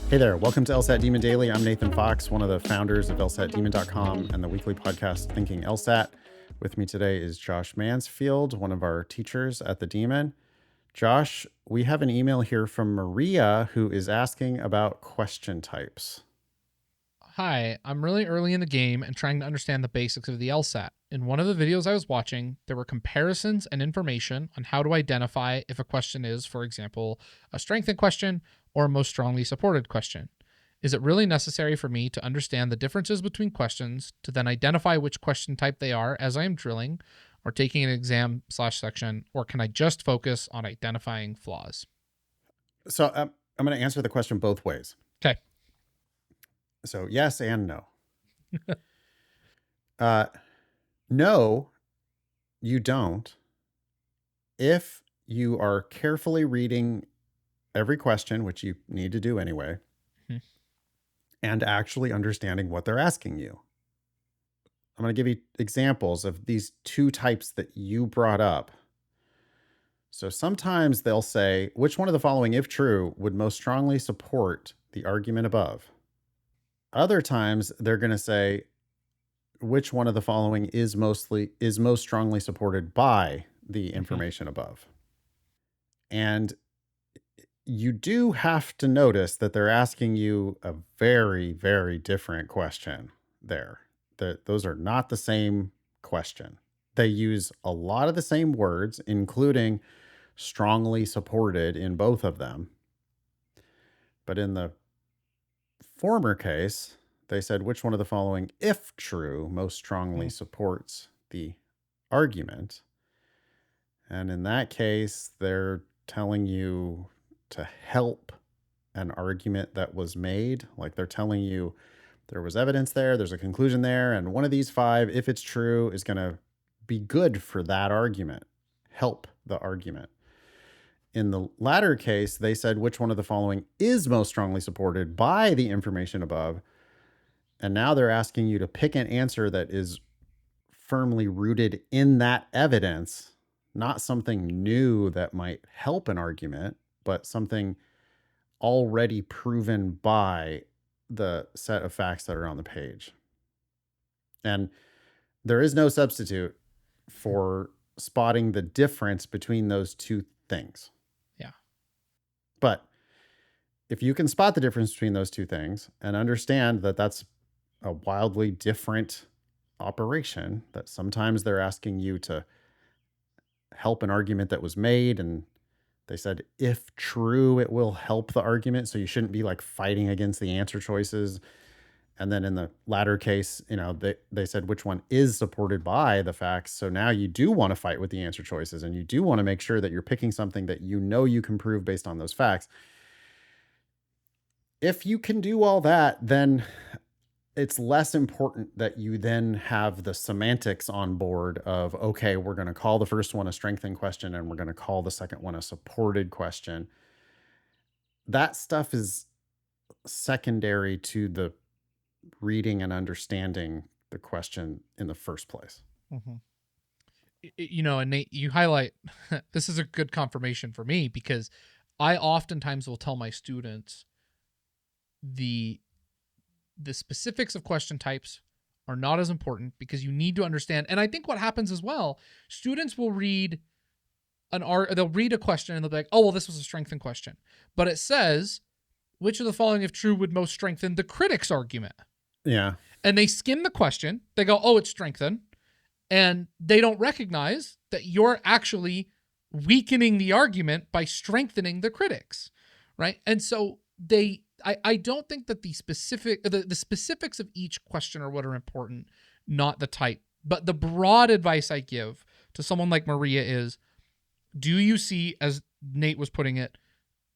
Hey there, welcome to LSAT Demon Daily. I'm Nathan Fox, one of the founders of LSATdemon.com and the weekly podcast Thinking LSAT. With me today is Josh Mansfield, one of our teachers at the Demon. Josh, we have an email here from Maria who is asking about question types. Hi, I'm really early in the game and trying to understand the basics of the LSAT. In one of the videos I was watching, there were comparisons and information on how to identify if a question is, for example, a strengthened question or a most strongly supported question. Is it really necessary for me to understand the differences between questions to then identify which question type they are as I am drilling or taking an exam/section, or can I just focus on identifying flaws? So I'm going to answer the question both ways. Okay. So yes and no. No, you don't. If you are carefully reading every question, which you need to do anyway, and actually understanding what they're asking you. I'm going to give you examples of these two types that you brought up. So sometimes they'll say, which one of the following, if true, would most strongly support the argument above? Other times they're going to say, which one of the following is most strongly supported by the information above? And you do have to notice that they're asking you a very, very different question there. Those are not the same question. They use a lot of the same words, including strongly supported in both of them. But in the former case, they said, which one of the following, if true, most strongly supports the argument? And in that case, they're telling you to help an argument that was made. Like they're telling you there was evidence there, there's a conclusion there, and one of these five, if it's true, is going to be good for that argument, help the argument. In the latter case, they said which one of the following is most strongly supported by the information above. And now they're asking you to pick an answer that is firmly rooted in that evidence, not something new that might help an argument, but something already proven by the set of facts that are on the page. And there is no substitute for spotting the difference between those two things. Yeah. But if you can spot the difference between those two things and understand that that's a wildly different operation, that sometimes they're asking you to help an argument that was made, and they said, if true, it will help the argument. So you shouldn't be like fighting against the answer choices. And then in the latter case, they said which one is supported by the facts. So now you do want to fight with the answer choices, and you do want to make sure that you're picking something that you know you can prove based on those facts. If you can do all that, then it's less important that you then have the semantics on board of, okay, we're going to call the first one a strengthened question and we're going to call the second one a supported question. That stuff is secondary to the reading and understanding the question in the first place. Mm-hmm. And Nate, you highlight, this is a good confirmation for me, because I oftentimes will tell my students the specifics of question types are not as important, because you need to understand. And I think what happens as well, students will read they'll read a question and they'll be like, oh, well, this was a strengthened question, but it says, which of the following, if true, would most strengthen the critic's argument? Yeah. And they skim the question. They go, oh, it's strengthened. And they don't recognize that you're actually weakening the argument by strengthening the critics, right? And so I don't think that the specifics of each question are what are important, not the type. But the broad advice I give to someone like Maria is, do you see, as Nate was putting it,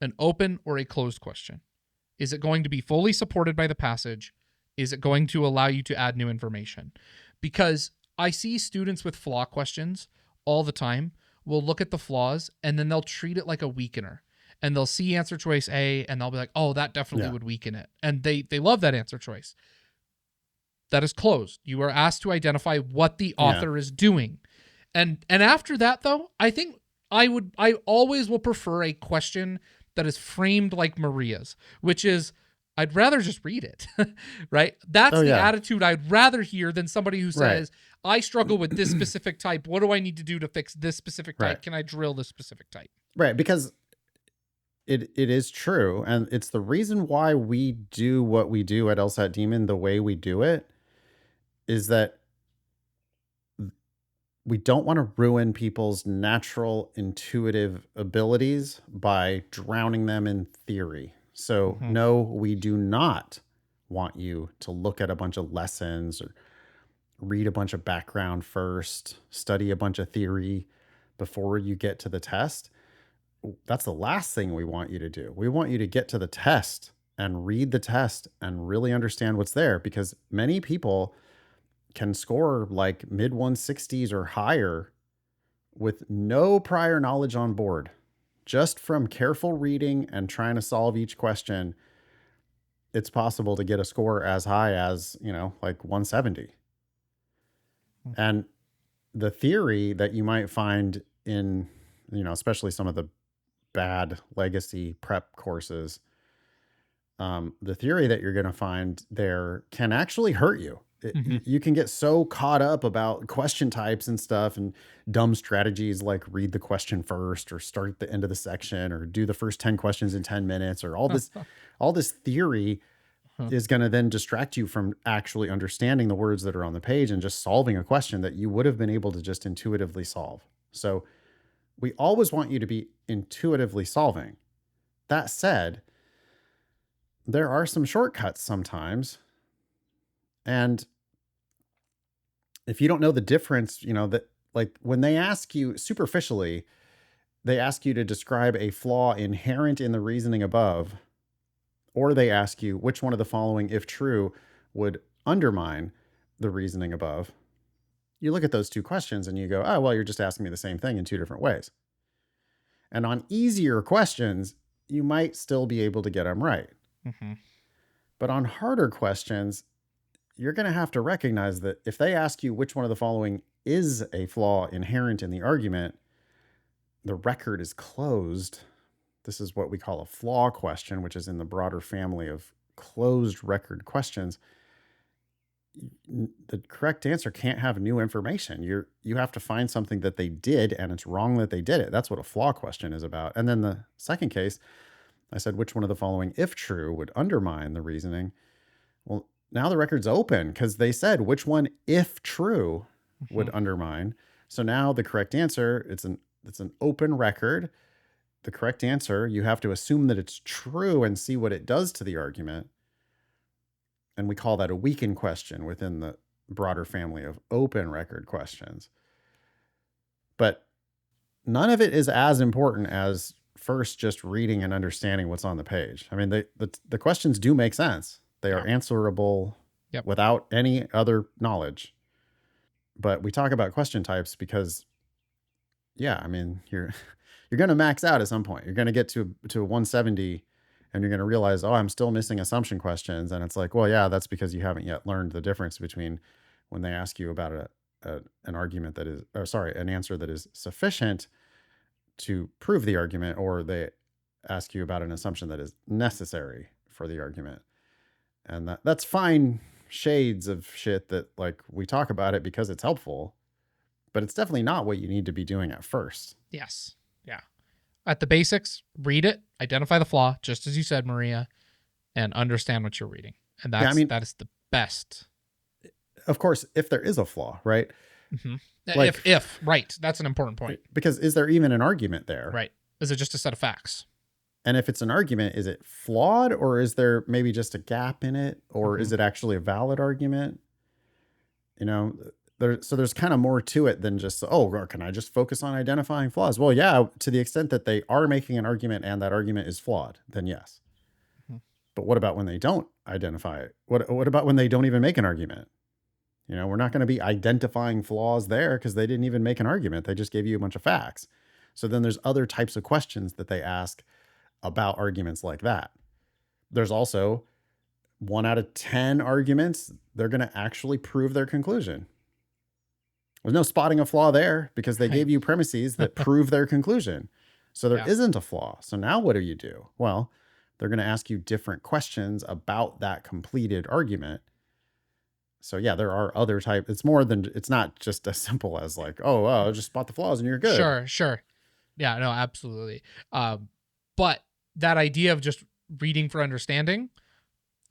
an open or a closed question? Is it going to be fully supported by the passage? Is it going to allow you to add new information? Because I see students with flaw questions all the time will look at the flaws and then they'll treat it like a weakener. And they'll see answer choice A and they'll be like, oh, that definitely would weaken it. And they love that answer choice. That is closed. You are asked to identify what the author is doing. And after that, though, I think I always will prefer a question that is framed like Maria's, which is, I'd rather just read it, right? That's Oh the yeah. attitude I'd rather hear than somebody who Right. says, I struggle with this specific type. What do I need to do to fix this specific Right. type? Can I drill this specific type? Right. Because it is true. And it's the reason why we do what we do at LSAT Demon the way we do it is that we don't want to ruin people's natural intuitive abilities by drowning them in theory. So, Mm-hmm. no, we do not want you to look at a bunch of lessons or read a bunch of background first, study a bunch of theory before you get to the test. That's the last thing we want you to do. We want you to get to the test and read the test and really understand what's there, because many people can score like mid 160s or higher with no prior knowledge on board. Just from careful reading and trying to solve each question, it's possible to get a score as high as, like 170. And the theory that you might find in, especially some of the bad legacy prep courses, the theory that you're going to find there can actually hurt you. Mm-hmm. You can get so caught up about question types and stuff and dumb strategies like read the question first or start at the end of the section or do the first 10 questions in 10 minutes or all this theory is going to then distract you from actually understanding the words that are on the page and just solving a question that you would have been able to just intuitively solve. So we always want you to be intuitively solving. That said, there are some shortcuts sometimes. And if you don't know the difference, that like when they ask you superficially, they ask you to describe a flaw inherent in the reasoning above, or they ask you which one of the following, if true, would undermine the reasoning above. You look at those two questions and you go, oh, well, you're just asking me the same thing in two different ways. And on easier questions, you might still be able to get them right. Mm-hmm. But on harder questions, you're going to have to recognize that if they ask you which one of the following is a flaw inherent in the argument, the record is closed. This is what we call a flaw question, which is in the broader family of closed record questions. The correct answer can't have new information. You have to find something that they did and it's wrong that they did it. That's what a flaw question is about. And then the second case, I said which one of the following, if true, would undermine the reasoning. Well, now the record's open because they said which one, if true, would undermine. So now the correct answer, it's an open record. The correct answer, you have to assume that it's true and see what it does to the argument. And we call that a weakened question within the broader family of open record questions. But none of it is as important as first just reading and understanding what's on the page. I mean, the questions do make sense. They are answerable without any other knowledge. But we talk about question types because, I mean, you're going to max out at some point. You're going to get to 170 and you're going to realize, oh, I'm still missing assumption questions. And it's like, well, yeah, that's because you haven't yet learned the difference between when they ask you about an argument that is, an answer that is sufficient to prove the argument, or they ask you about an assumption that is necessary for the argument. And that's fine shades of shit that like we talk about it because it's helpful, but it's definitely not what you need to be doing at first. Yes. Yeah. At the basics, read it, identify the flaw, just as you said, Maria, and understand what you're reading. And that is the best. Of course, if there is a flaw, right? Mm-hmm. Like, if right, that's an important point. Because is there even an argument there? Right. Is it just a set of facts? And if it's an argument, is it flawed, or is there maybe just a gap in it, or is it actually a valid argument? There's kind of more to it than just, oh, can I just focus on identifying flaws? Well, yeah, to the extent that they are making an argument and that argument is flawed, then yes. Mm-hmm. But what about when they don't identify it? What about when they don't even make an argument? We're not going to be identifying flaws there because they didn't even make an argument. They just gave you a bunch of facts. So then there's other types of questions that they ask about arguments like that. There's also 1 out of 10 arguments, they're going to actually prove their conclusion. There's no spotting a flaw there because they gave you premises that prove their conclusion. So there isn't a flaw. So now what do? Well, They're going to ask you different questions about that completed argument. So yeah, there are other type. It's more than, it's not just as simple as like, oh, well, just spot the flaws and you're good. Sure. Yeah, no, absolutely. But that idea of just reading for understanding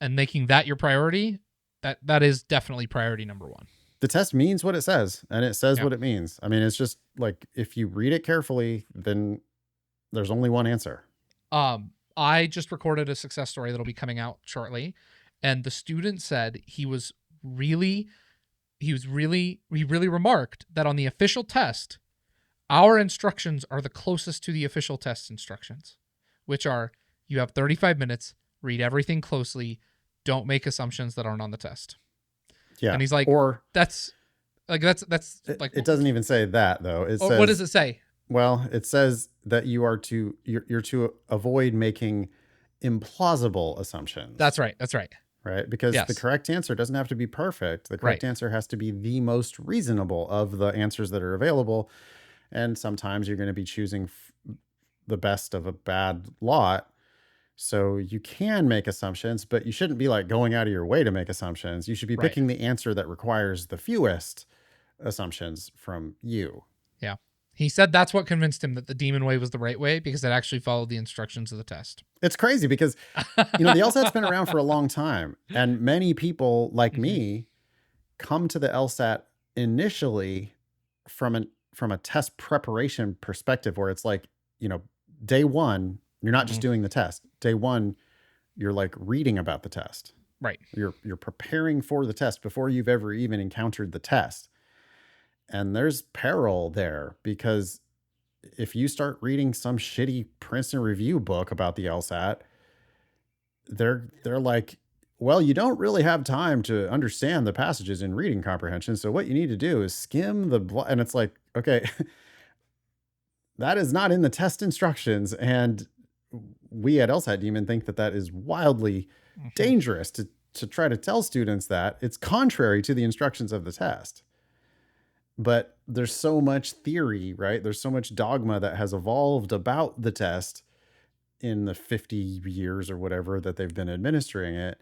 and making that your priority, that is definitely priority number one. The test means what it says, and it says Yeah. what it means. I mean, it's just like, if you read it carefully, then there's only one answer. I just recorded a success story that'll be coming out shortly, and the student said he really remarked that on the official test, our instructions are the closest to the official test instructions, which are you have 35 minutes, read everything closely, don't make assumptions that aren't on the test. Yeah. And he's like, or that's like, it doesn't even say that though. It says, what does it say? well, it says that you're to avoid making implausible assumptions. That's right. Right? Because Yes. the correct answer doesn't have to be perfect. The correct Right. answer has to be the most reasonable of the answers that are available. And sometimes you're going to be choosing the best of a bad lot. So you can make assumptions, but you shouldn't be like going out of your way to make assumptions. You should be Right. picking the answer that requires the fewest assumptions from you. Yeah. He said that's what convinced him that the demon way was the right way, because it actually followed the instructions of the test. It's crazy because, you know, the LSAT's been around for a long time, and many people like me come to the LSAT initially from a test preparation perspective, where it's like, you know, day one, you're not just doing the test. Day one, you're like reading about the test. Right. You're preparing for the test before you've ever even encountered the test. And there's peril there, because if you start reading some shitty Princeton review book about the LSAT, they're like, well, you don't really have time to understand the passages in reading comprehension. So what you need to do is skim and it's like, okay, that is not in the test instructions. And we at LSAT Demon think that that is wildly dangerous to try to tell students that. It's contrary to the instructions of the test. But there's so much theory, right? There's so much dogma that has evolved about the test in the 50 years or whatever that they've been administering it,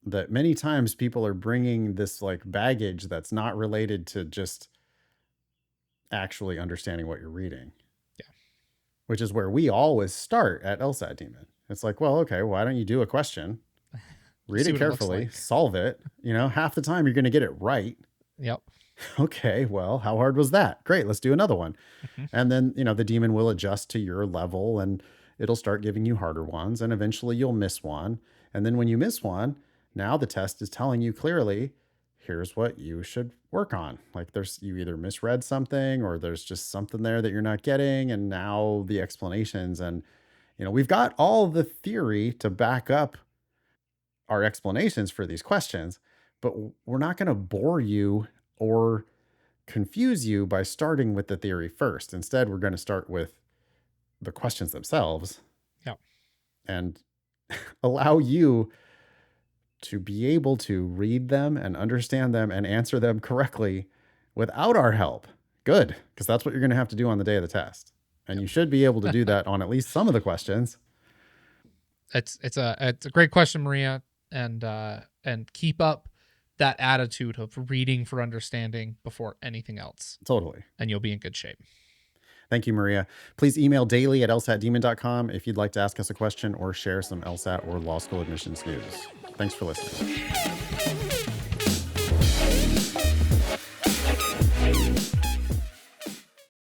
that many times people are bringing this like baggage that's not related to just actually understanding what you're reading. Yeah. Which is where we always start at LSAT Demon. It's like, well, okay, why don't you do a question, read it carefully, solve it. You know, half the time you're going to get it right. Yep. Okay, well, how hard was that? Great, let's do another one. And then, you know, the demon will adjust to your level, and it'll start giving you harder ones, and eventually you'll miss one. And then when you miss one, now the test is telling you clearly, here's what you should work on. Like, you either misread something, or there's just something there that you're not getting, and now the explanations. And, you know, we've got all the theory to back up our explanations for these questions, but we're not going to bore you or confuse you by starting with the theory first. Instead, we're going to start with the questions themselves. Yep. And allow you to be able to read them and understand them and answer them correctly without our help. Good, because that's what you're going to have to do on the day of the test. And you should be able to do that on at least some of the questions. It's a great question, Maria, and keep up that attitude of reading for understanding before anything else. Totally. And you'll be in good shape. Thank you, Maria. Please email daily@lsatdemon.com if you'd like to ask us a question or share some LSAT or law school admissions news. Thanks for listening.